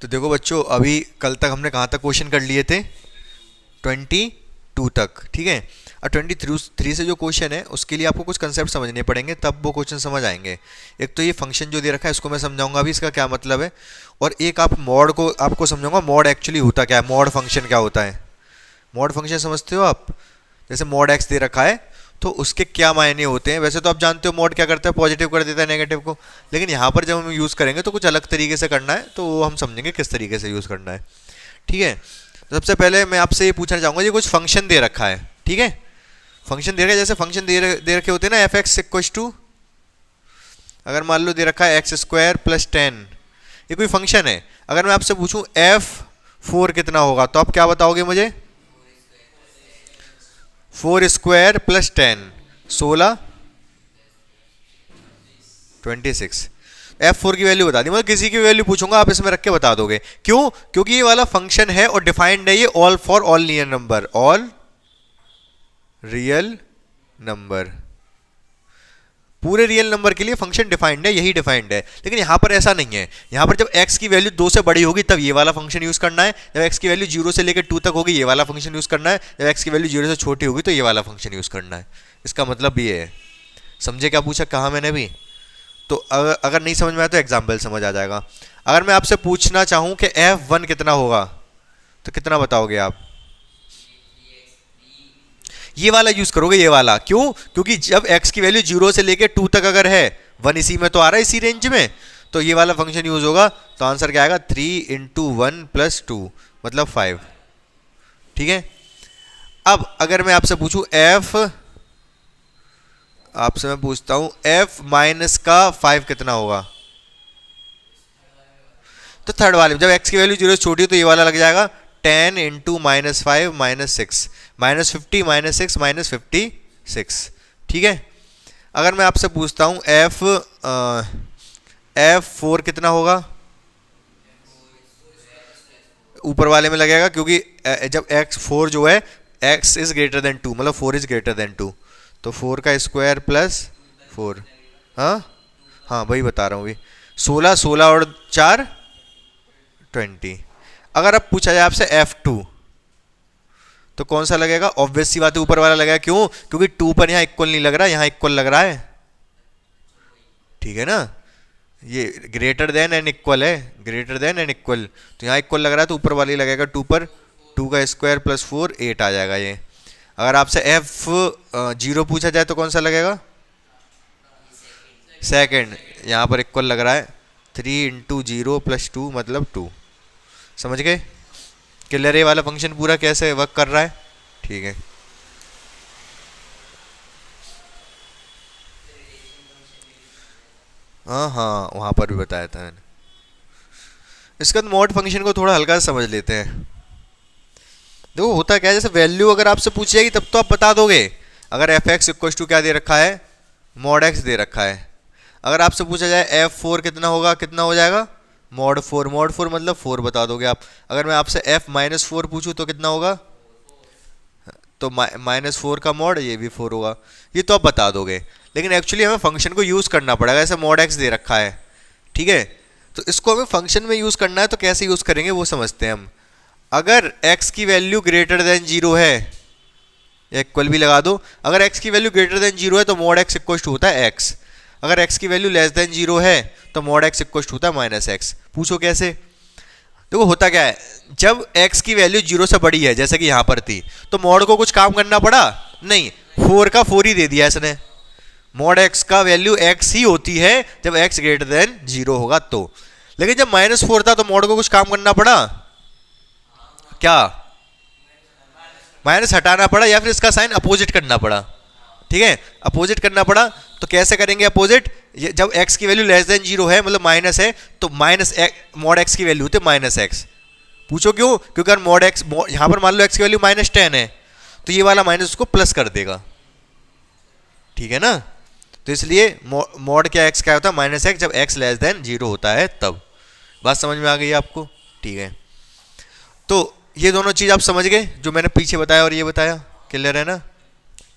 तो देखो बच्चों, अभी कल तक हमने कहाँ तक क्वेश्चन कर लिए थे? 22 तक, ठीक है। और 23 से जो क्वेश्चन है उसके लिए आपको कुछ कंसेप्ट समझने पड़ेंगे, तब वो क्वेश्चन समझ आएंगे। एक तो ये फंक्शन जो दे रखा है इसको मैं समझाऊंगा अभी, इसका क्या मतलब है। और एक आप मॉड को आपको समझाऊंगा, मॉड एक्चुअली होता क्या है, मॉड फंक्शन क्या होता है। मॉड फंक्शन समझते हो आप? जैसे मॉड एक्स दे रखा है तो उसके क्या मायने होते हैं। वैसे तो आप जानते हो मॉड क्या करता है, पॉजिटिव कर देता है नेगेटिव को। लेकिन यहाँ पर जब हम यूज़ करेंगे तो कुछ अलग तरीके से करना है, तो वो हम समझेंगे किस तरीके से यूज़ करना है, ठीक है। तो सबसे पहले मैं आपसे ये पूछना चाहूँगा, ये कुछ फंक्शन दे रखा है, ठीक है। फंक्शन दे रखा है, जैसे फंक्शन दे रखे होते हैं ना, एफ एक्स इक्व टू, अगर मान लो दे रखा है एक्स स्क्वायर प्लस 10, ये कोई फंक्शन है। अगर मैं आपसे पूछूं एफ 4 कितना होगा, तो आप क्या बताओगे मुझे? 4 स्क्वायर प्लस 10, 16, 26। F4 की वैल्यू बता दी, मतलब किसी की वैल्यू पूछूंगा आप इसमें रख के बता दोगे। क्यों? क्योंकि ये वाला फंक्शन है और डिफाइंड है ये all for all real number, all real number, पूरे रियल नंबर के लिए फंक्शन डिफाइंड है, यही डिफाइंड है। लेकिन यहां पर ऐसा नहीं है, यहां पर जब x की वैल्यू 2 से बड़ी होगी तब ये वाला फंक्शन यूज करना है, जब x की वैल्यू 0 से लेकर 2 तक होगी ये वाला फंक्शन यूज करना है, जब x की वैल्यू 0 से छोटी होगी तो ये वाला फंक्शन यूज करना है। इसका मतलब ये है। समझे क्या पूछा, कहा मैंने भी? तो अगर नहीं समझ में आया तो एग्जाम्पल समझ आ जाएगा। अगर मैं आपसे पूछना चाहूं कि F1 कितना होगा, तो कितना बताओगे आप? ये वाला यूज करोगे, ये वाला। क्यों? क्योंकि जब x की वैल्यू 0 से लेके 2 तक अगर है, 1 इसी में तो आ रहा है, इसी रेंज में, तो ये वाला फंक्शन यूज होगा। तो आंसर क्या आएगा? 3 इंटू 1 प्लस 2 मतलब 5, ठीक है। अब अगर मैं आपसे पूछूं f, आपसे मैं पूछता हूं f माइनस का 5 कितना होगा, तो थर्ड वाले में जब x की वैल्यू 0 से छोटी है तो ये वाला लग जाएगा 10 into minus 5 minus 6, minus 50 minus 6 minus 56, ठीक है। अगर मैं आपसे पूछता हूं F4 कितना होगा, ऊपर वाले में लगेगा, क्योंकि जब x4 जो है x इज ग्रेटर देन 2, मतलब 4 इज ग्रेटर देन 2, तो 4 का स्क्वायर प्लस 4, हाँ हाँ वही बता रहा हूँ अभी। 16, 16 और 4 20। अगर अब पूछा जाए आपसे F2 तो कौन सा लगेगा? ऑब्वियस सी बात है ऊपर वाला लगेगा। क्यों? क्योंकि 2 पर यहाँ इक्वल नहीं लग रहा, यहाँ इक्वल लग रहा है, ठीक है ना। ये ग्रेटर देन एंड इक्वल है, ग्रेटर देन एंड इक्वल, तो यहाँ इक्वल लग रहा है तो ऊपर वाली लगेगा 2 पर, 2 का स्क्वायर प्लस 4 8 आ जाएगा ये। अगर आपसे F0 पूछा जाए तो कौन सा लगेगा? सेकंड, यहाँ पर इक्वल लग रहा है, 3 इंटू 0 प्लस 2 मतलब 2। समझ गए क्लियर? ये वाला फंक्शन पूरा कैसे वर्क कर रहा है, ठीक है। हाँ हाँ वहाँ पर भी बताया था मैंने। इसके बाद मॉड फंक्शन को थोड़ा हल्का से समझ लेते हैं। देखो होता क्या है, जैसे वैल्यू अगर आपसे पूछी जाएगी तब तो आप बता दोगे। अगर एफ एक्स इक्व टू क्या दे रखा है, मॉड एक्स दे रखा है। अगर आपसे पूछा जाए F4 कितना होगा, कितना हो जाएगा? मॉड 4, मॉड 4 मतलब 4 बता दोगे आप। अगर मैं आपसे F माइनस 4 पूछूँ तो कितना होगा, तो माइनस 4 का मॉड ये भी 4 होगा, ये तो आप बता दोगे। लेकिन एक्चुअली हमें फंक्शन को यूज़ करना पड़ेगा, ऐसे मॉड एक्स दे रखा है, ठीक है। तो इसको हमें फंक्शन में यूज़ करना है, तो कैसे यूज़ करेंगे वो समझते हैं हम। अगर x की वैल्यू ग्रेटर देन 0 है, या इक्वल भी लगा दो, अगर x की वैल्यू ग्रेटर देन 0 है तो मॉड x इक्वल टू होता है x। अगर x की वैल्यू लेस देन 0 है तो मॉड x इक्वल टू होता है माइनस x। पूछो कैसे? देखो होता क्या है, जब x की वैल्यू 0 से बड़ी है जैसे कि यहां पर थी, तो मॉड को कुछ काम करना पड़ा नहीं, 4 का 4 ही दे दिया इसने। मॉड x का वैल्यू x ही होती है जब x ग्रेटर देन 0 होगा तो। लेकिन जब माइनस 4 था तो मॉड को कुछ काम करना पड़ा क्या? माइनस हटाना पड़ा, या फिर इसका साइन अपोजिट करना पड़ा, ठीक है। अपोजिट करना पड़ा, तो कैसे करेंगे अपोजिट? जब x की वैल्यू लेस देन 0 है मतलब माइनस है, तो माइनस मॉड x की वैल्यू होती है माइनस x। पूछो क्यों? क्योंकि अगर मॉड x, यहां पर मान लो x की वैल्यू माइनस 10 है, तो ये वाला माइनस उसको प्लस कर देगा, ठीक है ना। तो इसलिए मॉड क्या x क्या होता है माइनस x, जब x लेस देन 0 होता है तब। बात समझ में आ गई आपको, ठीक है। तो ये दोनों चीज आप समझ गए जो मैंने पीछे बताया और ये बताया, क्लियर है ना?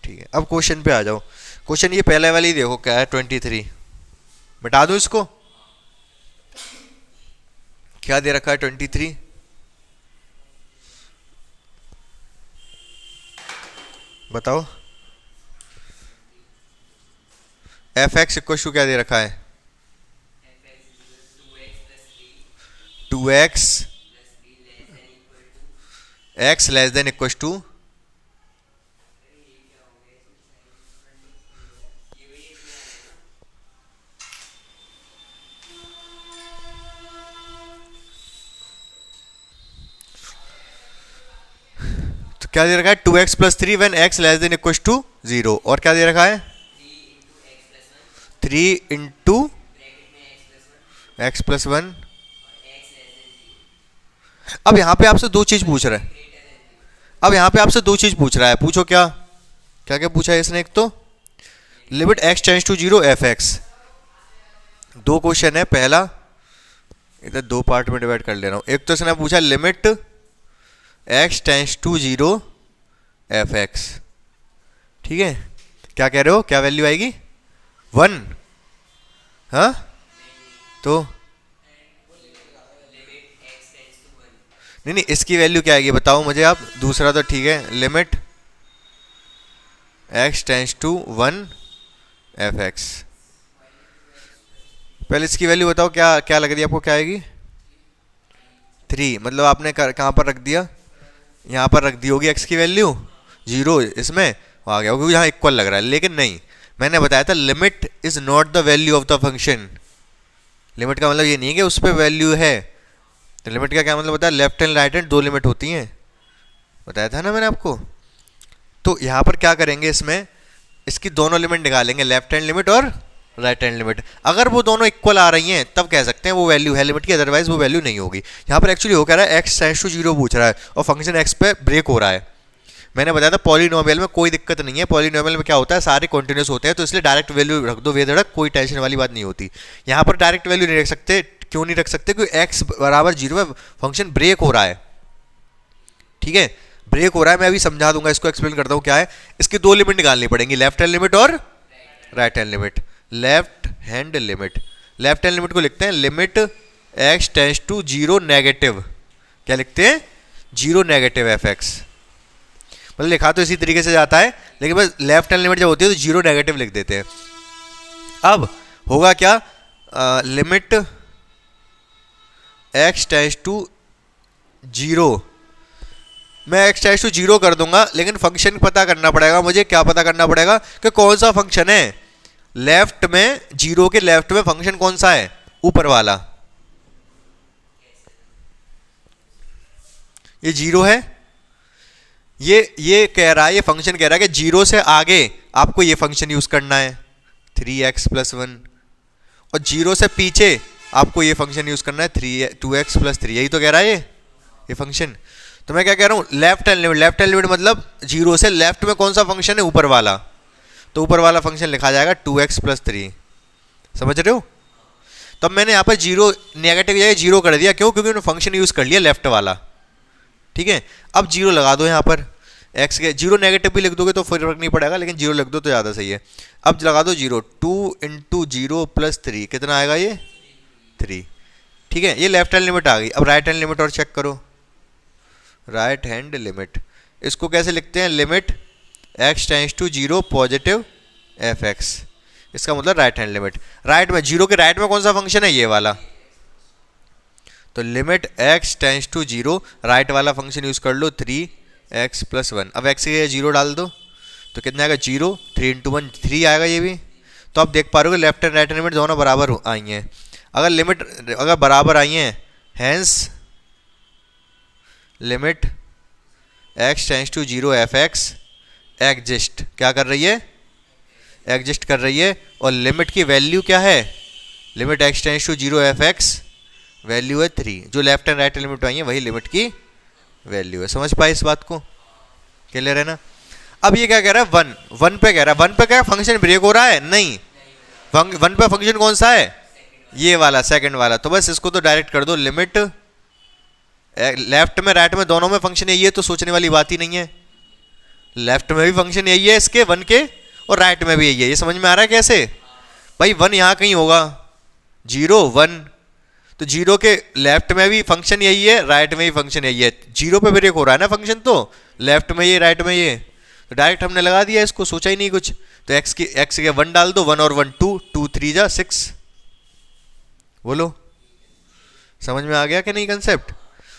ठीक है, अब क्वेश्चन पे आ जाओ। क्वेश्चन ये पहले वाली देखो क्या है, 23। बता दो इसको, क्या दे रखा है 23, बताओ। एफ एक्स इक्व टू क्या दे रखा है? 2x x less than equal to तो क्या दे रखा है 2x plus 3 when x less than equal to 0, और क्या दे रखा है 3 इंटू एक्स प्लस 1। अब यहां पे आपसे दो चीज पूछ रहा है, अब यहां पे आपसे दो चीज पूछ रहा है, पूछो क्या क्या क्या पूछा है इसने। एक तो limit x tends to 0 F X, दो क्वेश्चन है, पहला इधर दो पार्ट में डिवाइड कर ले रहा हूं। एक तो इसने पूछा limit x tends to 0 F X, ठीक है, क्या कह रहे हो, क्या वैल्यू आएगी 1, हाँ तो नहीं नहीं इसकी वैल्यू क्या आएगी बताओ मुझे आप, दूसरा तो ठीक है, limit x tends to 1 F X, पहले इसकी वैल्यू बताओ क्या क्या लग रही है आपको, क्या आएगी 3, मतलब आपने कहाँ पर रख दिया, यहाँ पर रख दी होगी x की वैल्यू 0, इसमें आ गया क्योंकि यहाँ इक्वल लग रहा है, लेकिन नहीं, मैंने बताया था limit is not the value of the function. Limit का मतलब ये नहीं है कि उस पर वैल्यू है, तो लिमिट का क्या मतलब बताया, लेफ्ट हैंड राइट हैंड दो लिमिट होती हैं, बताया था ना मैंने आपको। तो यहाँ पर क्या करेंगे, इसमें इसकी दोनों लिमिट निकालेंगे, लेफ्ट हैंड लिमिट और राइट हैंड लिमिट। अगर वो दोनों इक्वल आ रही हैं तब कह सकते हैं वो वैल्यू है लिमिट की, अदरवाइज वो वैल्यू नहीं होगी। यहाँ पर एक्चुअली हो कह रहा है x टेंड्स टू 0 पूछ रहा है और फंक्शन x पे ब्रेक हो रहा है। मैंने बताया था पॉलीनोमियल में कोई दिक्कत नहीं है, पॉलीनोमियल में क्या होता है सारे कॉन्टिन्यूस होते हैं, तो इसलिए डायरेक्ट वैल्यू रख दो बेधड़क, कोई टेंशन वाली बात नहीं होती। यहाँ पर डायरेक्ट वैल्यू नहीं रख सकते, क्यों नहीं रख सकते, क्योंकि x बराबर 0 में फंक्शन ब्रेक हो रहा है, ठीक है, ब्रेक हो रहा है। मैं अभी समझा दूंगा, इसको एक्सप्लेन करता हूँ क्या है। इसकी दो लिमिट निकालनी पड़ेंगी, लेफ्ट हैंड लिमिट और right hand limit. Left hand limit, left hand limit को लिखते हैं limit x tends to 0 negative, क्या लिखते हैं 0 नेगेटिव एफ एक्स, मतलब लिखा तो इसी तरीके से जाता है, लेकिन बस लेफ्ट हैंड लिमिट जब होती है तो 0 नेगेटिव लिख देते हैं। अब होगा क्या, लिमिट x टेंड्स टू 0, मैं x टेंड्स टू 0 कर दूंगा, लेकिन फंक्शन पता करना पड़ेगा मुझे। क्या पता करना पड़ेगा कि कौन सा फंक्शन है, लेफ्ट में 0 के लेफ्ट में फंक्शन कौन सा है, ऊपर वाला, ये 0 है, ये कह रहा है, ये फंक्शन कह रहा है कि 0 से आगे आपको ये फंक्शन यूज करना है 3x प्लस 1, और 0 से पीछे आपको ये फंक्शन यूज करना है 2x प्लस 3, यही तो कह रहा है ये फंक्शन। तो मैं क्या कह रहा हूँ, left hand limit, left hand limit मतलब 0 से लेफ्ट में कौन सा फंक्शन है, ऊपर वाला, तो ऊपर वाला फंक्शन लिखा जाएगा 2x प्लस 3, समझ रहे हो। तब मैंने यहाँ पर 0 नेगेटिव की जगह 0 कर दिया, क्यों, क्योंकि उन्होंने फंक्शन यूज कर लिया लेफ्ट वाला, ठीक है। अब 0 लगा दो यहाँ पर, x के 0 नेगेटिव भी लिख दोगे तो फर्क नहीं पड़ेगा, लेकिन 0 लिख दो तो ज़्यादा सही है। अब लगा दो 0, 2 इंटू 0 प्लस 3, कितना आएगा ये 3, ठीक है, ये लेफ्ट हैंड लिमिट आ गई। अब राइट हैंड लिमिट और चेक करो, राइट हैंड लिमिट, इसको कैसे लिखते हैं, limit x tends to 0 positive F X, इसका मतलब राइट हैंड लिमिट। राइट में 0 के राइट में कौन सा फंक्शन है, ये वाला, तो limit x tends to 0, right वाला फंक्शन यूज कर लो 3x प्लस 1। अब x के 0 डाल दो तो कितना आएगा 0, 3 इंटू 1 3 आएगा ये भी। तो आप देख पा रहे हो लेफ्ट एंड राइट लिमिट दोनों बराबर आई हैं। अगर लिमिट अगर बराबर आई हैं, hence limit x tends to 0 F x exist, क्या कर रही है, एग्जिस्ट कर रही है, और लिमिट की वैल्यू क्या है, limit x tends to 0 F X value है 3, जो लेफ्ट एंड राइट लिमिट आई है वही लिमिट की वैल्यू है। समझ पाए इस बात को, क्लियर है ना। अब ये क्या कह रहा है, 1 पे कह रहा है, 1 पे क्या फंक्शन ब्रेक हो रहा है, नहीं, 1 पे फंक्शन कौन सा है, ये वाला सेकंड वाला। तो बस इसको तो डायरेक्ट कर दो, लिमिट लेफ्ट में राइट में दोनों में फंक्शन यही है, तो सोचने वाली बात ही नहीं है, लेफ्ट में भी फंक्शन यही है इसके 1 के, और राइट में भी यही है। ये समझ में आ रहा है कैसे भाई, 1 यहाँ कहीं होगा, 0 1, तो जीरो के लेफ्ट में भी फंक्शन यही है, राइट में भी फंक्शन यही है, जीरो पे ब्रेक हो रहा है ना फंक्शन, तो लेफ्ट में ये राइट में ये, तो डायरेक्ट हमने लगा दिया इसको, सोचा ही नहीं कुछ। तो एक्स के वन डाल दो, वन और वन टू, टू थ्री जा सिक्स। बोलो समझ में आ गया कि नहीं कंसेप्ट?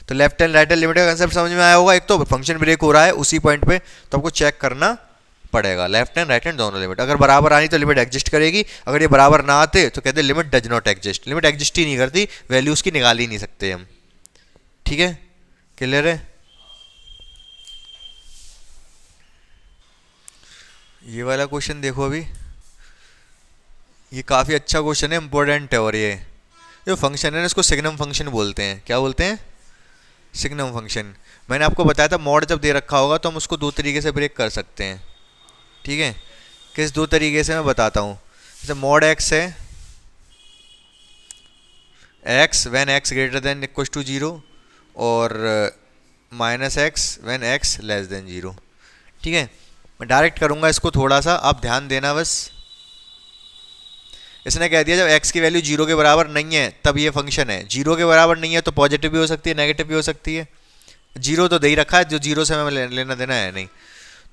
तो left hand right hand limit का कंसेप्ट समझ में आया होगा। एक तो फंक्शन ब्रेक हो रहा है उसी पॉइंट पे, तो आपको चेक करना पड़ेगा लेफ्ट हैंड राइट हैंड दोनों लिमिट। अगर बराबर आनी तो लिमिट एग्जिस्ट करेगी, अगर ये बराबर ना आते तो कहते limit does not exist. Limit exist ही नहीं करती, वैल्यू उसकी निकाल ही नहीं सकते हम। ठीक है, क्लियर है? ये वाला क्वेश्चन देखो अभी, ये काफ़ी अच्छा क्वेश्चन है, इंपॉर्टेंट है। और ये जो फंक्शन है ना इसको सिग्नम फंक्शन बोलते हैं। क्या बोलते हैं? Signum function. मैंने आपको बताया था मॉड जब दे रखा होगा तो हम उसको दो तरीके से ब्रेक कर सकते हैं। ठीक है, किस दो तरीके से मैं बताता हूँ। जैसे मॉड एक्स है, x when x greater than equal to zero, और minus x when x less than zero. ठीक है, मैं डायरेक्ट करूँगा इसको, थोड़ा सा आप ध्यान देना बस। इसने कह दिया जब x की वैल्यू जीरो के बराबर नहीं है तब ये फंक्शन है। जीरो के बराबर नहीं है तो पॉजिटिव भी हो सकती है, नेगेटिव भी हो सकती है। जीरो तो दे ही रखा है, जो जीरो से हमें लेना देना है नहीं।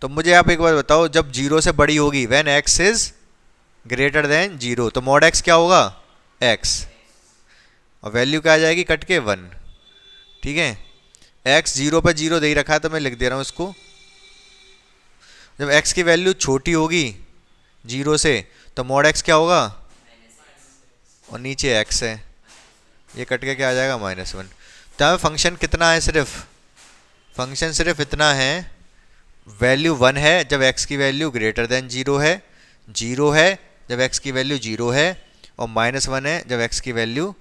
तो मुझे आप एक बार बताओ, जब जीरो से बड़ी होगी, when x is greater than zero, तो मॉड x क्या होगा? x, और वैल्यू क्या आ जाएगी? कट के 1। ठीक है, x जीरो पर जीरो दे ही रखा है तो मैं लिख दे रहा हूँ इसको। जब x की वैल्यू छोटी होगी जीरो से तो मॉड x क्या होगा? और नीचे x है, ये कट के क्या आ जाएगा? -1। तो फंक्शन कितना है? फंक्शन सिर्फ इतना है, वैल्यू 1 है जब x की वैल्यू ग्रेटर देन जीरो है, जीरो है जब x की वैल्यू जीरो है, और -1 है जब x की वैल्यू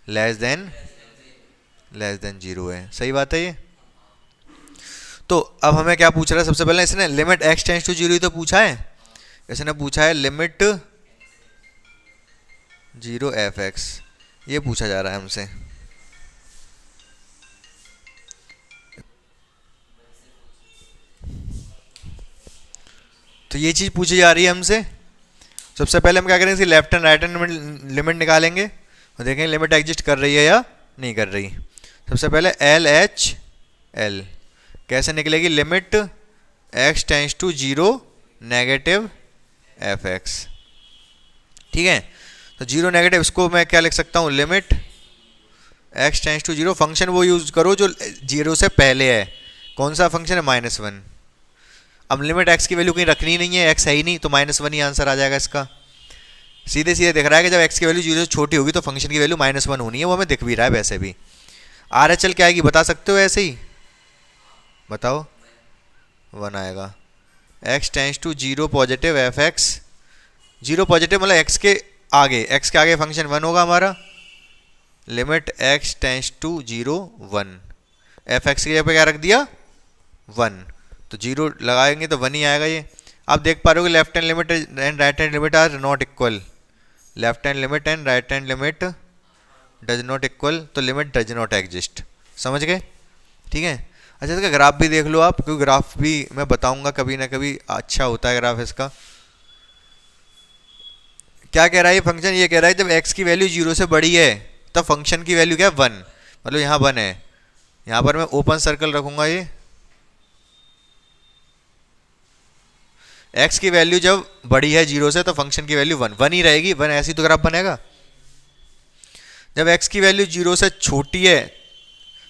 लेस देन जीरो है। सही बात है ये? तो अब हमें क्या पूछ रहा है? सबसे पहले इसने limit x tends to zero ही तो पूछा है। इसने पूछा है लिमिट जीरो एफ एक्स, ये पूछा जा रहा है हमसे। तो ये चीज़ पूछी जा रही है हमसे। सबसे पहले हम क्या करेंगे? इसकी left and right hand limit निकालेंगे और देखेंगे लिमिट एग्जिस्ट कर रही है या नहीं कर रही। सबसे पहले एल एच एल कैसे निकलेगी? Limit X tends to zero negative F X. ठीक है, तो जीरो नेगेटिव, इसको मैं क्या लिख सकता हूँ? Limit X tends to zero. Function वो यूज करो जो जीरो से पहले है। कौन सा फंक्शन है? -1। अब लिमिट एक्स की वैल्यू कहीं रखनी नहीं है, एक्स है ही नहीं, तो -1 ही आंसर आ जाएगा इसका। सीधे सीधे दिख रहा है कि जब एक्स की वैल्यू जीरो से छोटी होगी तो फंक्शन की वैल्यू -1 होनी है, वो हमें दिख भी रहा है वैसे भी। आर एच एल क्या आएगी बता सकते हो? ऐसे ही बताओ, 1 आएगा। X tends to zero positive F X, zero positive मतलब एक्स के आगे फंक्शन 1 होगा हमारा। Limit X tends to zero 1, F X की जगह पे क्या रख दिया? 1, तो जीरो लगाएंगे तो 1 ही आएगा ये। आप देख पा रहे हो कि left hand limit and right hand limit are not equal. Left hand limit and right hand limit does not equal, तो लिमिट डज नॉट एग्जिस्ट। समझ गए? ठीक है, अच्छा इसका ग्राफ भी देख लो आप, क्योंकि ग्राफ भी मैं बताऊंगा कभी ना कभी, अच्छा होता है ग्राफ इसका। क्या कह रहा है ये फंक्शन? ये कह रहा है जब x की वैल्यू जीरो से बड़ी है तब फंक्शन की वैल्यू क्या है? 1। मतलब यहाँ 1 है, यहाँ पर मैं ओपन सर्कल रखूंगा। ये x की वैल्यू जब बड़ी है जीरो से तो फंक्शन की वैल्यू 1 ही रहेगी। 1 ऐसी तो ग्राफ बनेगा। जब x की वैल्यू जीरो से छोटी है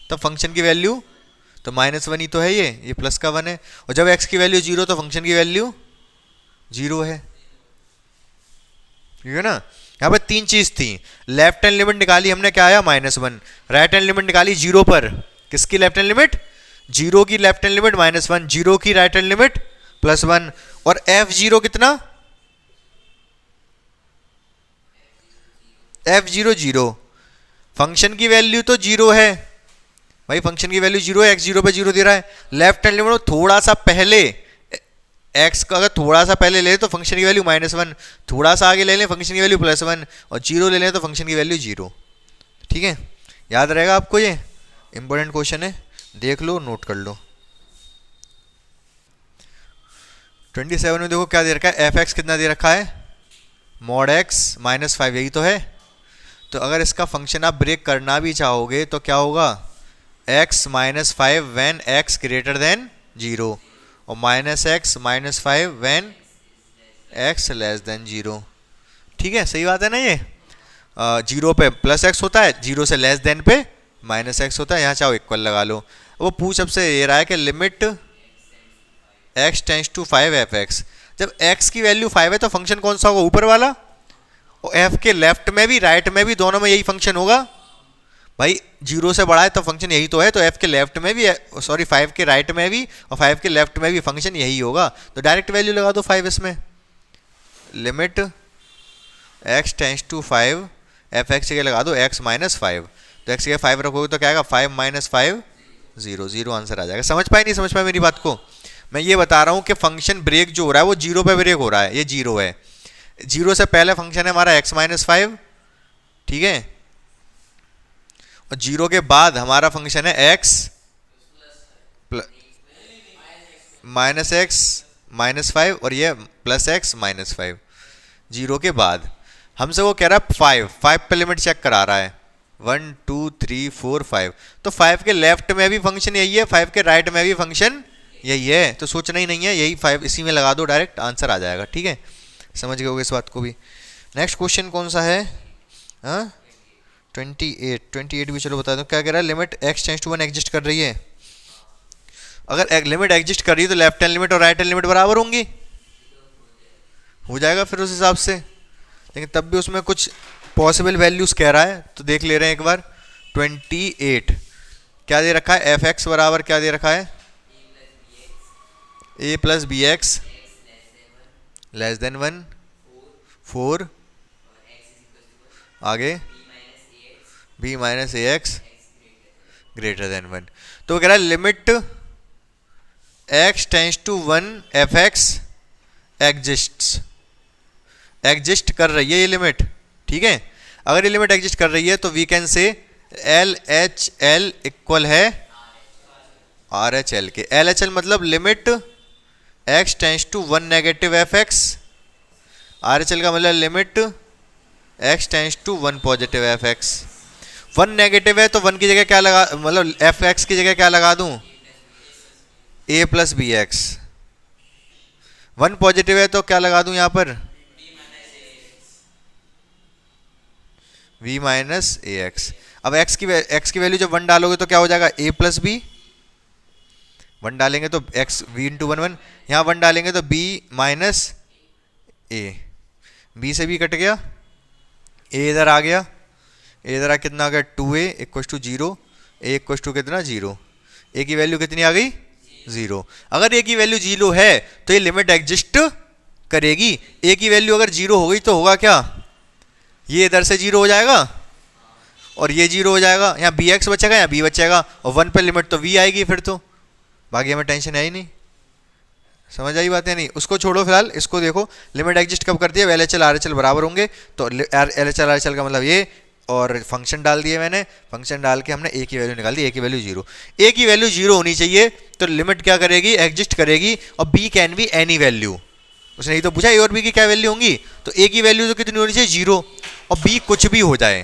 तब फंक्शन की वैल्यू तो -1 ही तो है, ये प्लस का 1 है। और जब x की वैल्यू जीरो तो फंक्शन की वैल्यू जीरो है। ठीक है ना? यहाँ पर 3 चीज थी। लेफ्ट हैंड लिमिट निकाली हमने, क्या आया? -1। राइट हैंड लिमिट निकाली जीरो पर, किसकी लेफ्ट हैंड लिमिट? जीरो की लेफ्ट हैंड लिमिट -1, जीरो की राइट हैंड लिमिट +1। और f0 कितना? f0 0। फंक्शन की वैल्यू तो जीरो है भाई, फंक्शन की वैल्यू जीरो है, x0 पे जीरो दे रहा है। लेफ्ट हैंड लिमिट थोड़ा सा पहले, x का अगर थोड़ा सा पहले ले तो फंक्शन की वैल्यू -1, थोड़ा सा आगे ले लें फंक्शन की वैल्यू +1, और जीरो ले लें तो फंक्शन की वैल्यू जीरो। ठीक है, याद रहेगा आपको, ये इंपॉर्टेंट क्वेश्चन है, देख लो, नोट कर लो। 27 में देखो क्या दे रखा है? एफ एक्स कितना दे रखा है? mod x -5, यही तो है। तो अगर इसका फंक्शन आप ब्रेक करना भी चाहोगे तो क्या होगा, x minus 5 when x greater than 0 और minus X minus 5 when x less than 0। ठीक है, सही बात है ना। ये 0 पे प्लस एक्स होता है, 0 से लेस देन पे माइनस एक्स होता है। यहाँ चाहो इक्वल लगा लो। वो पूछ अब से ये रहा है कि limit x tends to 5 F x. जब x की वैल्यू 5 है तो फंक्शन कौन सा होगा, ऊपर वाला। और f के लेफ्ट में भी राइट में भी दोनों में यही फंक्शन होगा भाई। 0 से बड़ा है तो फंक्शन यही तो है, तो f के लेफ्ट में भी, सॉरी 5 के राइट में भी और 5 के लेफ्ट में भी फंक्शन यही होगा। तो डायरेक्ट वैल्यू लगा दो 5 इसमें। Limit x tends to 5 F X के लगा दो x माइनस 5। तो x के 5 रखोगे तो क्या आएगा, 5 माइनस 5 0, 0 आंसर आ जाएगा। समझ पाए नहीं समझ पाए मेरी बात को। मैं ये बता रहा हूँ कि फंक्शन ब्रेक जो हो रहा है वो 0 पे ब्रेक हो रहा है। ये 0 है, 0 से पहले फंक्शन है हमारा x माइनस 5, ठीक है। और 0 के बाद हमारा फंक्शन है x माइनस एक्स माइनस 5 और ये प्लस एक्स माइनस 5। 0 के बाद हमसे वो कह रहा है 5 पे लिमिट चेक करा रहा है, 1 2 3 4 5। तो 5 के लेफ्ट में भी फंक्शन यही है, 5 के राइट में भी फंक्शन यही है। तो सोचना ही नहीं है, यही 5 इसी में लगा दो, डायरेक्ट आंसर आ जाएगा। ठीक है, समझ गए होगे इस बात को भी। नेक्स्ट क्वेश्चन कौन सा है, हाँ 28 भी चलो बता दो। क्या कह रहा है, limit x tends to 1 exist कर रही है। अगर लिमिट एग्जिस्ट कर रही है तो लेफ्ट हैंड लिमिट और राइट हैंड लिमिट बराबर होंगी, हो जाएगा फिर उस हिसाब से। लेकिन तब भी उसमें कुछ पॉसिबल वैल्यूज कह रहा है, तो देख ले रहे हैं एक बार। 28 क्या दे रखा है, एफ एक्स बराबर क्या दे रखा है, a plus B X less than 1, 4 आगे b minus A X greater than 1। तो कह रहा है limit x tends to 1 F x exist कर रही है ये लिमिट, ठीक है। अगर ये लिमिट एग्जिस्ट कर रही है तो we can say L H L equal है आर एच एल के। एल एच एल मतलब limit x tends to 1 negative F x, R H L का मतलब limit x tends to 1 positive F X. 1 negative है तो 1 की जगह क्या लगा, मतलब एफ एक्स की जगह क्या लगा दूं, a plus B X. 1 positive है तो क्या लगा दूं यहां पर, v माइनस ए एक्स। अब x की वैल्यू जब 1 डालोगे तो क्या हो जाएगा, a प्लस बी। 1 डालेंगे तो x v इंटू 1 1, यहाँ 1 डालेंगे तो b माइनस ए, b से b कट गया, a इधर आ गया, a इधर आ कितना आ गया 2a equal to 0, a equal to कितना 0, a की वैल्यू कितनी आ गई 0। अगर a की वैल्यू 0 है तो ये लिमिट एग्जिस्ट करेगी। a की वैल्यू अगर 0 हो गई तो होगा क्या, ये इधर से 0 हो जाएगा और ये 0 हो जाएगा, यहाँ बी एक्स बचेगा यहाँ b बचेगा और 1 पे लिमिट तो v आएगी फिर तो, बाकी हमें टेंशन है ही नहीं। समझ आई बात है नहीं, उसको छोड़ो फिलहाल, इसको देखो। लिमिट एग्जिस्ट कब करती है, L H L R H L बराबर होंगे। तो L H L R H L का मतलब ये, और फंक्शन डाल दिए मैंने, फंक्शन डाल के हमने a की वैल्यू निकाल दी, a की वैल्यू 0। a की वैल्यू 0 होनी चाहिए तो लिमिट क्या करेगी, एग्जिस्ट करेगी। और b can be any value, उसने नहीं तो पूछा a और b की क्या वैल्यू होंगी, तो a की वैल्यू तो कितनी होनी चाहिए 0, और b कुछ भी हो जाए,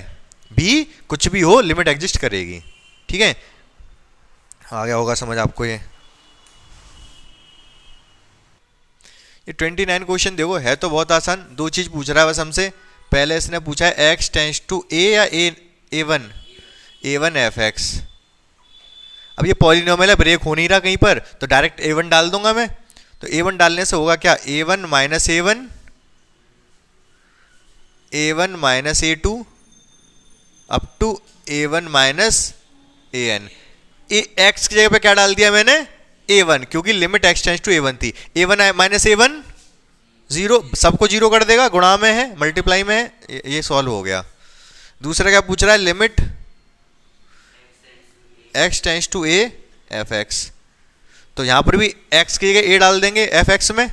b कुछ भी हो लिमिट एग्जिस्ट करेगी। ठीक है, आ गया होगा समझ आपको ये 29 क्वेश्चन देखो, है तो बहुत आसान। 2 चीज पूछ रहा है बस हमसे। पहले इसने पूछा है x टेंस टू a या a1 एफ एक्स। अब ये पॉलिनोमियल है, ब्रेक हो नहीं रहा कहीं पर, तो डायरेक्ट a1 डाल दूंगा मैं। तो a1 डालने से होगा क्या, a1 minus a1 minus a2 up to a1 minus an। x की जगह पे क्या डाल दिया मैंने, a1, क्योंकि limit x tends to a1 थी। a1 माइनस a1 0, सबको 0 कर देगा, गुणा में है मल्टीप्लाई में है, ये सॉल्व हो गया। दूसरा क्या पूछ रहा है, limit x tends to a F X. तो यहां पर भी x की जगह a डाल देंगे एफ एक्स में।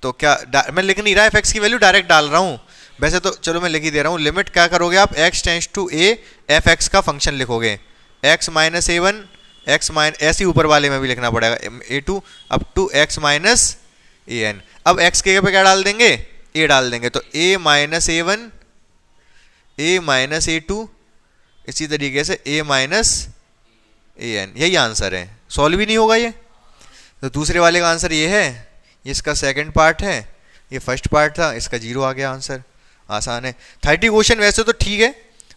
तो क्या मैं लिख नहीं रहा, एफ एक्स की वैल्यू डायरेक्ट डाल रहा हूं, वैसे तो चलो मैं लिख ही दे रहा हूं। लिमिट क्या करोगे आप, x tends to a F X का फंक्शन लिखोगे, x minus a1 x minus, ऐसे ही ऊपर वाले में भी लिखना पड़ेगा, a2 up to x minus an। अब x के जगह पे क्या डाल देंगे, a डाल देंगे, तो a minus a1 A minus A two, इसी तरीके से ए माइनस ए एन, यही आंसर है। सॉल्व भी नहीं होगा ये। तो दूसरे वाले का आंसर ये है, ये इसका सेकंड पार्ट है, ये फर्स्ट पार्ट था, इसका जीरो आ गया आंसर। आसान है। 30 क्वेश्चन वैसे तो ठीक है,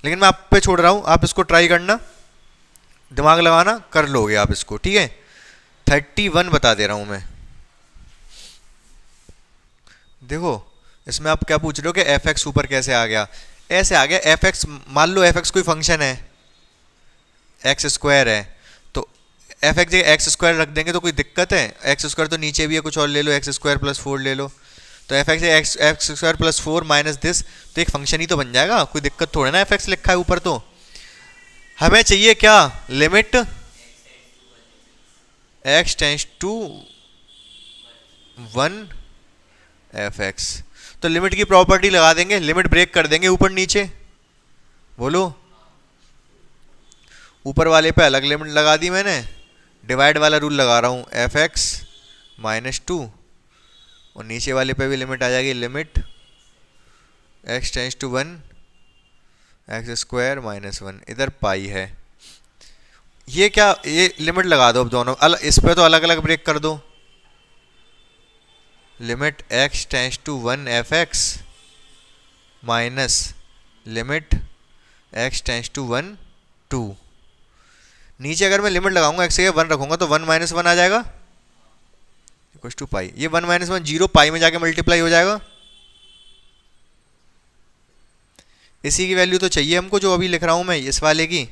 लेकिन मैं आप पे छोड़ रहा हूँ, आप इसको ट्राई करना, दिमाग लगाना, कर लोगे आप इसको, ठीक है। 31 बता दे रहा हूँ मैं। देखो इसमें आप क्या पूछ रहे हो कि एफ एक्स ऊपर कैसे आ गया। ऐसे आ गया, एफ एक्स, मान लो एफ एक्स कोई फंक्शन है, एक्स स्क्वायर है, तो एफ एक्स एक्स स्क्वायर रख देंगे तो कोई दिक्कत है। एक्स स्क्वायर तो नीचे भी है, कुछ और ले लो, एक्स स्क्वायर प्लस 4 ले लो, तो F x x square plus 4 minus this, तो एक फंक्शन ही तो बन जाएगा, कोई दिक्कत थोड़ा ना। एफ एक्स लिखा है ऊपर, तो हमें चाहिए क्या, limit x tends to 1 F X. तो लिमिट की प्रॉपर्टी लगा देंगे, लिमिट ब्रेक कर देंगे ऊपर नीचे, बोलो। ऊपर वाले पे अलग लिमिट लगा दी मैंने, डिवाइड वाला रूल लगा रहा हूँ, एफ एक्स माइनस 2, और नीचे वाले पे भी लिमिट आ जाएगी, limit x tends to 1 X square minus 1, इधर पाई है। ये क्या, ये लिमिट लगा दो अब दोनों इस पे तो अलग अलग ब्रेक कर दो, limit x tends to 1 F X minus limit x tends to 1 2। नीचे अगर मैं लिमिट लगाऊंगा एक्स के 1 रखूंगा तो 1 माइनस 1 आ जाएगा, इक्वल टू पाई। ये 1 माइनस 1 जीरो, पाई में जाके मल्टीप्लाई हो जाएगा। इसी की वैल्यू तो चाहिए हमको, जो अभी लिख रहा हूं मैं इस वाले की।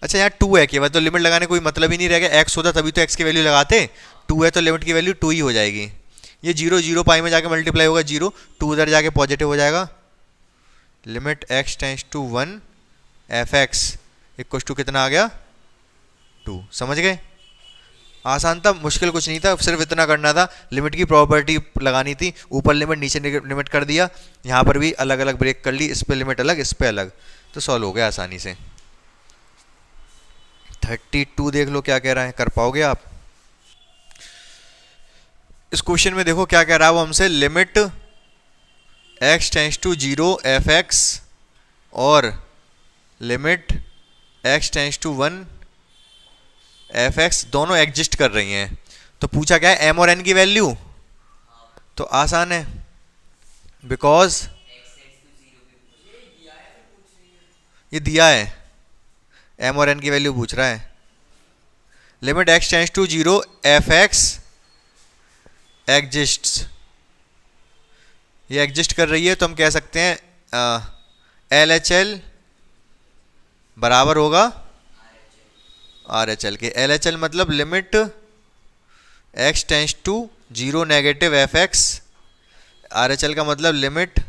अच्छा यहाँ 2 है केवल, तो लिमिट लगाने कोई मतलब ही नहीं रहेगा। एक्स होता तभी तो एक्स की वैल्यू लगाते, 2 है तो लिमिट की वैल्यू 2 ही हो जाएगी। ये जीरो जीरो पाई में जाके मल्टीप्लाई होगा, जीरो 2 उधर जाके पॉजिटिव हो जाएगा। Limit x tends to 1 F X equal to कितना आ गया, 2। समझ गए, आसान था, मुश्किल कुछ नहीं था, सिर्फ इतना करना था, लिमिट की प्रॉपर्टी लगानी थी, ऊपर लिमिट नीचे लिमिट कर दिया, यहाँ पर भी अलग अलग ब्रेक कर ली, इस पे लिमिट अलग इस पे अलग, तो सॉल्व हो गया आसानी से। 32 देख लो क्या कह रहा है, कर पाओगे आप। इस क्वेश्चन में देखो क्या कह रहा है वो हमसे, limit x tends to 0 F x और limit x tends to 1 F x दोनों एग्जिस्ट कर रही हैं। तो पूछा क्या है, एम और एन की वैल्यू, तो आसान है, बिकॉज ये दिया है, एम और एन की वैल्यू पूछ रहा है। Limit x tends to 0 F x exist, ये एग्जिस्ट कर रही है, तो हम कह सकते हैं एल एच एल बराबर होगा आर एच एल के। एल एच एल मतलब limit x tends to 0 negative F x, R H L का मतलब limit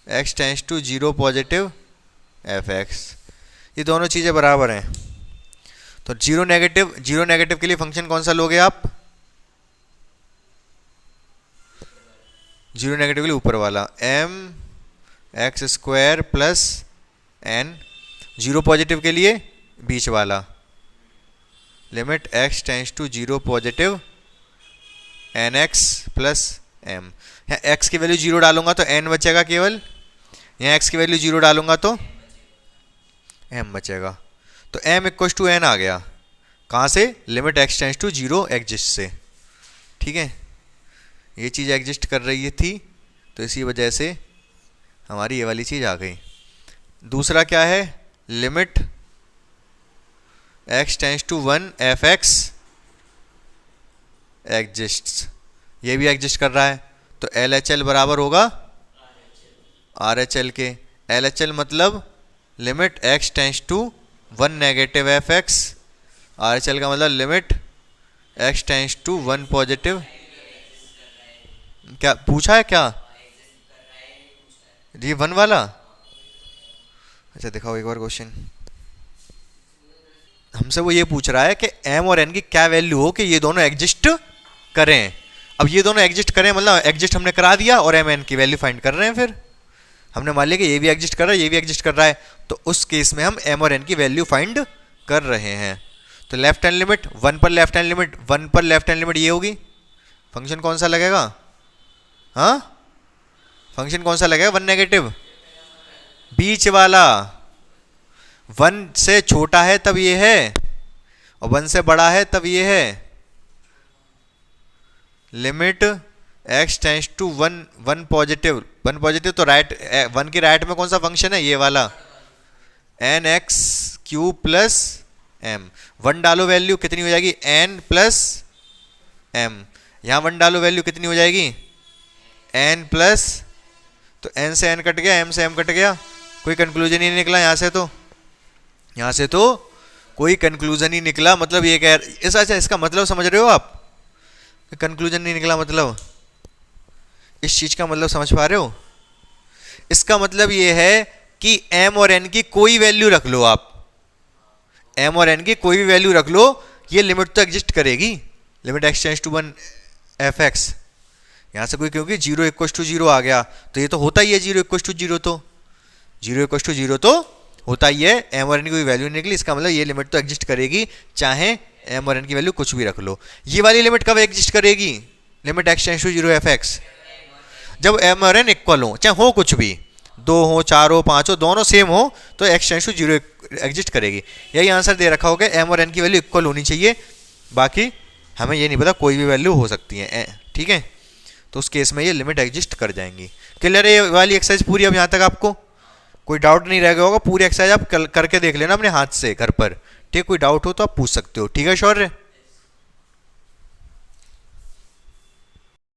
x tends to 0 positive F X. ये दोनों चीज़ें बराबर हैं, तो 0 नेगेटिव के लिए फंक्शन कौन सा लोगे आप, 0 नेगेटिव के लिए ऊपर वाला M X square plus N, 0 positive के लिए बीच वाला limit x tends to 0 positive N X plus M. यहाँ एक्स की वैल्यू 0 डालूंगा तो एन बचेगा केवल, यहाँ एक्स की वैल्यू 0 डालूंगा तो एम बचेगा, तो एम इक्वल टू एन आ गया। कहाँ से, limit x tends to 0 exist से, ठीक है। ये चीज़ एग्जिस्ट कर रही थी, तो इसी वजह से हमारी ये वाली चीज़ आ गई। दूसरा क्या है, limit x tends to 1 F x exist, ये भी एग्जिस्ट कर रहा है, तो एल एच एल बराबर होगा आर एच एल के। एल एच एल मतलब limit x tends to 1 negative F x, R H L का मतलब limit x tends to 1 positive. क्या पूछा है क्या, ये 1 वाला, अच्छा दिखाओ एक बार क्वेश्चन। हमसे वो ये पूछ रहा है कि एम और एन की क्या वैल्यू हो कि ये दोनों एग्जिस्ट करें। अब ये दोनों एग्जिस्ट करें मतलब एग्जिस्ट हमने करा दिया और एम एन की वैल्यू फाइंड कर रहे हैं। फिर हमने मान लिया कि ये भी एग्जिस्ट कर रहा है, ये भी एग्जिस्ट कर रहा है, तो उस केस में हम एम और एन की वैल्यू फाइंड कर रहे हैं। तो लेफ्ट हैंड लिमिट 1 पर लेफ्ट हैंड लिमिट 1 पर लेफ्ट हैंड लिमिट ये होगी, फंक्शन कौन सा लगेगा, हाँ फंक्शन कौन सा लगेगा? 1 नेगेटिव, बीच वाला। 1 से छोटा है तब ये है, और 1 से बड़ा है तब ये है। Limit x tends to 1, 1 positive, 1 positive तो राइट, 1 की राइट में कौन सा फंक्शन है? ये वाला, n x q plus m. 1 डालो वैल्यू कितनी हो जाएगी? n plus M. यहाँ 1 डालो वैल्यू कितनी हो जाएगी? n प्लस, तो n से n कट गया, m से m कट गया, कोई कंक्लूजन ही नहीं निकला यहाँ से। तो यहाँ से तो कोई कंक्लूजन ही निकला, मतलब ये कह इस, अच्छा इसका मतलब समझ रहे हो आप? कंक्लूजन नहीं निकला मतलब, इस चीज का मतलब समझ पा रहे हो? इसका मतलब ये है कि m और n की कोई वैल्यू रख लो आप, m और n की कोई भी वैल्यू रख लो, ये लिमिट तो एग्जिस्ट करेगी। Limit x tends to 1 F x, यहाँ से कोई, क्योंकि 0 इक्वल टू 0 आ गया तो ये तो होता ही है 0 इक्वल टू 0, तो 0 इक्वल टू 0 तो होता ही है। m और n की कोई वैल्यू नहीं निकली, इसका मतलब ये लिमिट तो एग्जिस्ट करेगी, चाहे m और n की वैल्यू कुछ भी रख लो। ये वाली लिमिट कब एग्जिस्ट करेगी? Limit x tends to 0 F x, जब m और n इक्वल हो, चाहे हो कुछ भी, 2 हो, 4 हो, 5 हो, दोनों सेम हो, तो x टेंड्स टू 0 एग्जिस्ट करेगी। यही आंसर दे रखा होगा, m और n की वैल्यू इक्वल होनी चाहिए, बाकी हमें ये नहीं पता, कोई भी वैल्यू हो सकती है, ठीक है। तो उस केस में ये लिमिट एग्जिस्ट कर जाएंगी। क्लियर है ये वाली एक्सरसाइज पूरी? अब यहाँ तक आपको कोई डाउट नहीं रह गया होगा? पूरी एक्सरसाइज आप करके देख लेना अपने हाथ से घर पर, ठीक है? कोई डाउट हो तो आप पूछ सकते हो, ठीक है? श्योर है?